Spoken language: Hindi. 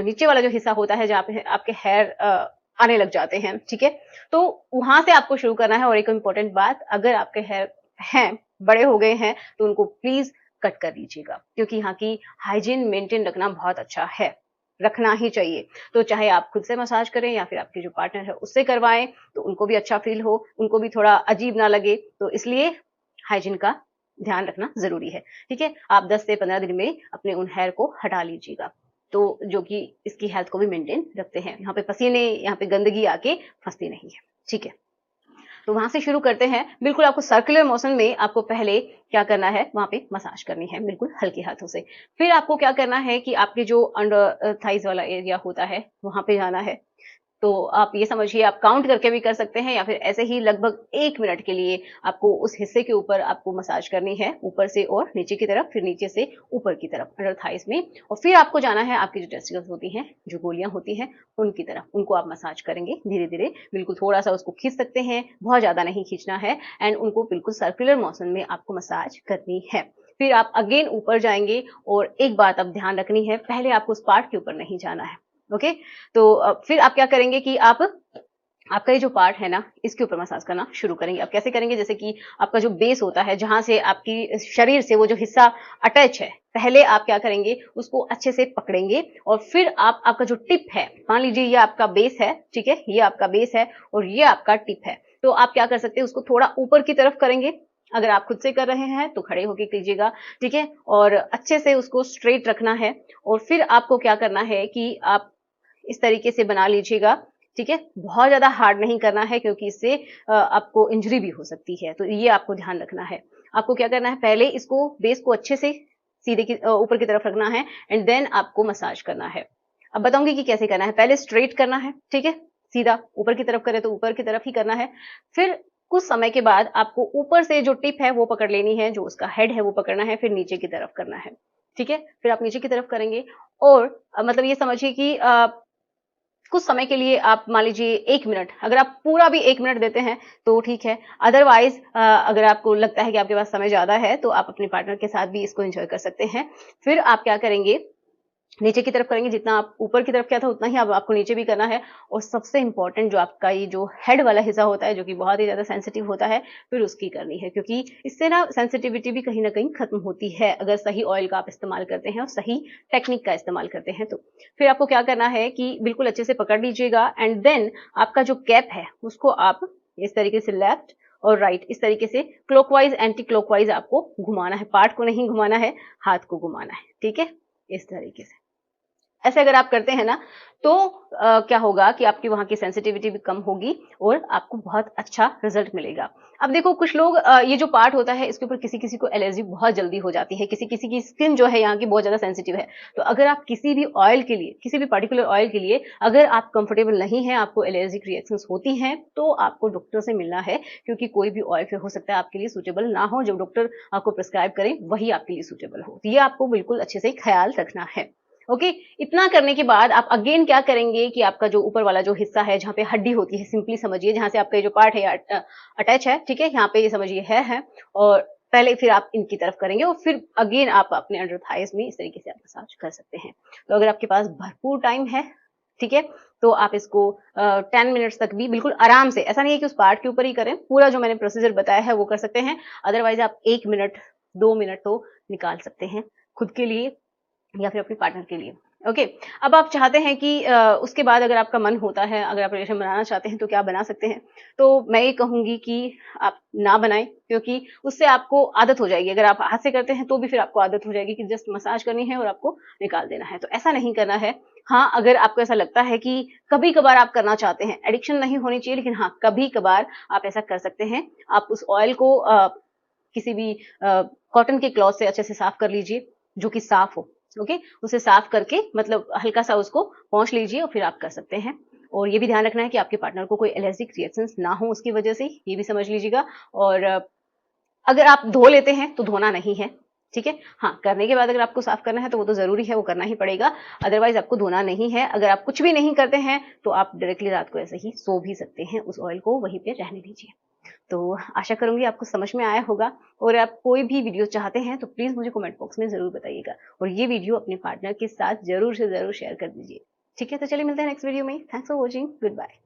नीचे वाला जो हिस्सा होता है जहाँ पे आपके हेयर आने लग जाते हैं, ठीक है, तो वहां से आपको शुरू करना है। और एक इम्पोर्टेंट बात, अगर आपके हेयर हैं, बड़े हो गए हैं, तो उनको प्लीज कट कर लीजिएगा, क्योंकि यहाँ की हाइजीन मेंटेन रखना बहुत अच्छा है, रखना ही चाहिए। तो चाहे आप खुद से मसाज करें या फिर आपके जो पार्टनर है उससे करवाएं, तो उनको भी अच्छा फील हो, उनको भी थोड़ा अजीब ना लगे, तो इसलिए हाइजीन का ध्यान रखना जरूरी है, ठीक है। आप 10 से 15 दिन में अपने उन हेयर को हटा लीजिएगा, तो जो कि इसकी हेल्थ को भी मेंटेन रखते हैं। यहाँ पे पसीने, यहाँ पे गंदगी आके फंसती नहीं है, ठीक है। तो वहां से शुरू करते हैं। बिल्कुल आपको सर्कुलर मोशन में आपको पहले क्या करना है, वहां पे मसाज करनी है बिल्कुल हल्के हाथों से। फिर आपको क्या करना है कि आपके जो अंडर थाइज वाला एरिया होता है वहां पे जाना है। तो आप ये समझिए, आप काउंट करके भी कर सकते हैं या फिर ऐसे ही लगभग 1 मिनट के लिए आपको उस हिस्से के ऊपर आपको मसाज करनी है, ऊपर से और नीचे की तरफ, फिर नीचे से ऊपर की तरफ अंडर थाइस में। और फिर आपको जाना है आपकी जो टेस्टिकल्स होती हैं, जो गोलियां होती हैं, उनकी तरफ, उनको आप मसाज करेंगे धीरे धीरे, बिल्कुल थोड़ा सा उसको खींच सकते हैं, बहुत ज्यादा नहीं खींचना है, एंड उनको बिल्कुल सर्कुलर मोशन में आपको मसाज करनी है। फिर आप अगेन ऊपर जाएंगे, और एक बात अब ध्यान रखनी है, पहले आपको उस पार्ट के ऊपर नहीं जाना है, ओके। तो फिर आप क्या करेंगे कि आप आपका ये जो पार्ट है ना, इसके ऊपर मसाज करना शुरू करेंगे। आप कैसे करेंगे, जैसे कि आपका जो बेस होता है, जहां से आपकी शरीर से वो जो हिस्सा अटैच है, पहले आप क्या करेंगे, उसको अच्छे से पकड़ेंगे, और फिर आप आपका जो टिप है, मान लीजिए ये आपका बेस है, ठीक है, ये आपका बेस है और ये आपका टिप है, तो आप क्या कर सकते हैं, उसको थोड़ा ऊपर की तरफ करेंगे। अगर आप खुद से कर रहे हैं तो खड़े होके कीजिएगा, ठीक है, और अच्छे से उसको स्ट्रेट रखना है। और फिर आपको क्या करना है कि आप इस तरीके से बना लीजिएगा, ठीक है। बहुत ज्यादा हार्ड नहीं करना है, क्योंकि इससे आपको इंजरी भी हो सकती है, तो ये आपको ध्यान रखना है। आपको क्या करना है, पहले इसको बेस को अच्छे से सीधे की ऊपर की तरफ रखना है, एंड देन आपको मसाज करना है। अब बताऊंगी कि कैसे करना है। पहले स्ट्रेट करना है, ठीक है, सीधा ऊपर की तरफ करे तो ऊपर की तरफ ही करना है। फिर कुछ समय के बाद आपको ऊपर से जो टिप है वो पकड़ लेनी है, जो उसका हेड है वो पकड़ना है, फिर नीचे की तरफ करना है, ठीक है। फिर आप नीचे की तरफ करेंगे, और मतलब ये समझिए कि कुछ समय के लिए आप मान लीजिए 1 मिनट, अगर आप पूरा भी 1 मिनट देते हैं तो ठीक है, अदरवाइज अगर आपको लगता है कि आपके पास समय ज्यादा है तो आप अपने पार्टनर के साथ भी इसको एंजॉय कर सकते हैं। फिर आप क्या करेंगे, नीचे की तरफ करेंगे, जितना आप ऊपर की तरफ किया था उतना ही अब आपको नीचे भी करना है। और सबसे इंपॉर्टेंट, जो आपका ये जो हेड वाला हिस्सा होता है, जो कि बहुत ही ज्यादा सेंसिटिव होता है, फिर उसकी करनी है, क्योंकि इससे ना सेंसिटिविटी भी कहीं ना कहीं खत्म होती है, अगर सही ऑयल का आप इस्तेमाल करते हैं और सही टेक्निक का इस्तेमाल करते हैं तो। फिर आपको क्या करना है कि बिल्कुल अच्छे से पकड़ लीजिएगा, एंड देन आपका जो कैप है उसको आप इस तरीके से लेफ्ट और राइट, इस तरीके से क्लॉकवाइज एंटी क्लॉकवाइज आपको घुमाना है, पार्ट को नहीं घुमाना है, हाथ को घुमाना है, ठीक है, इस तरीके से। ऐसे अगर आप करते हैं ना, तो क्या होगा कि आपकी वहां की सेंसिटिविटी भी कम होगी और आपको बहुत अच्छा रिजल्ट मिलेगा। अब देखो, कुछ लोग ये जो पार्ट होता है इसके ऊपर किसी किसी को एलर्जी बहुत जल्दी हो जाती है, किसी किसी की स्किन जो है यहाँ की बहुत ज्यादा सेंसिटिव है। तो अगर आप किसी भी ऑयल के लिए, किसी भी पर्टिकुलर ऑयल के लिए अगर आप कंफर्टेबल नहीं है, आपको एलर्जिक रिएक्शंस होती हैं, तो आपको डॉक्टर से मिलना है, क्योंकि कोई भी ऑयल फिर हो सकता है आपके लिए सूटेबल ना हो। जो डॉक्टर आपको प्रिस्क्राइब करें वही आपके लिए सूटेबल हो, तो ये आपको बिल्कुल अच्छे से ख्याल रखना है, ओके। इतना करने के बाद आप अगेन क्या करेंगे कि आपका जो ऊपर वाला जो हिस्सा है, जहाँ पे हड्डी होती है, सिंपली समझिए, जहां से आपका ये जो पार्ट है अटैच है, ठीक है, यहाँ पे ये समझिए है, और पहले फिर आप इनकी तरफ करेंगे, और फिर अगेन आप अपने अंडर थाइस में इस तरीके से आप मसाज कर सकते हैं। तो अगर आपके पास भरपूर टाइम है, ठीक है, तो आप इसको 10 मिनट्स तक भी बिल्कुल आराम से, ऐसा नहीं है कि उस पार्ट के ऊपर ही करें, पूरा जो मैंने प्रोसीजर बताया है वो कर सकते हैं। अदरवाइज आप 1 मिनट 2 मिनट तो निकाल सकते हैं खुद के लिए या फिर अपने पार्टनर के लिए, ओके। अब आप चाहते हैं कि उसके बाद अगर आपका मन होता है, अगर आप रिलेशन बनाना चाहते हैं तो क्या बना सकते हैं, तो मैं ये कहूंगी कि आप ना बनाएं, क्योंकि उससे आपको आदत हो जाएगी। अगर आप हाथ से करते हैं तो भी फिर आपको आदत हो जाएगी कि जस्ट मसाज करनी है और आपको निकाल देना है, तो ऐसा नहीं करना है। हाँ, अगर आपको ऐसा लगता है कि कभी कभार आप करना चाहते हैं, एडिक्शन नहीं होनी चाहिए, लेकिन हाँ कभी कभार आप ऐसा कर सकते हैं। आप उस ऑयल को किसी भी कॉटन के क्लॉथ से अच्छे से साफ कर लीजिए, जो कि साफ हो, ओके। उसे साफ करके मतलब हल्का सा उसको पोंछ लीजिए, और फिर आप कर सकते हैं। और ये भी ध्यान रखना है कि आपके पार्टनर को कोई एलर्जिक रिएक्शंस ना हो उसकी वजह से, ये भी समझ लीजिएगा। और अगर आप धो लेते हैं तो धोना नहीं है, ठीक है। हाँ, करने के बाद अगर आपको साफ करना है तो वो तो जरूरी है, वो करना ही पड़ेगा, अदरवाइज आपको धोना नहीं है। अगर आप कुछ भी नहीं करते हैं तो आप डायरेक्टली रात को ऐसे ही सो भी सकते हैं, उस ऑयल को वहीं पे रहने दीजिए। तो आशा करूंगी आपको समझ में आया होगा, और आप कोई भी वीडियो चाहते हैं तो प्लीज मुझे कमेंट बॉक्स में जरूर बताइएगा, और ये वीडियो अपने पार्टनर के साथ जरूर से जरूर शेयर कर दीजिए। ठीक है, तो चलिए मिलते हैं नेक्स्ट वीडियो में। Thanks for watching, good bye.